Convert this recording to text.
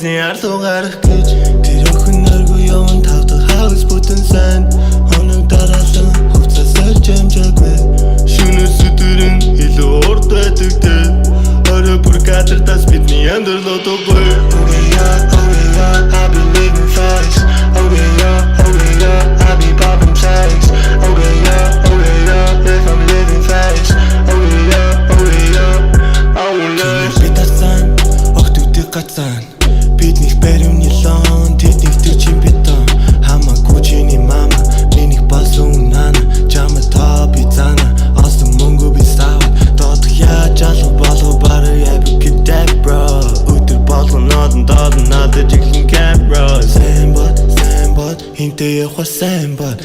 Бидний арлуу гарах гэж тэр өхөн нэргүй яван тавтах хаус бүтэн сан хоног дараалан хувцасаар жамжаагүй шүнэс өдрөн илүү урт байдаг дээ орой бүр гадартаас бидний амьдрал одоогүй I be living fast I be popping tags if I'm living fast I won't lose Битарсан охтуудыг гацсан бидних баримны лон тэдних төчин битон хамаагүй чиний мама минийх болсон нана чамд та би зана асан мөнгө би савд додох яаж алга болов бара яби кидап bro өдөр болгон надад жиглэн camera Сайн бод хинтээ явах сайн бод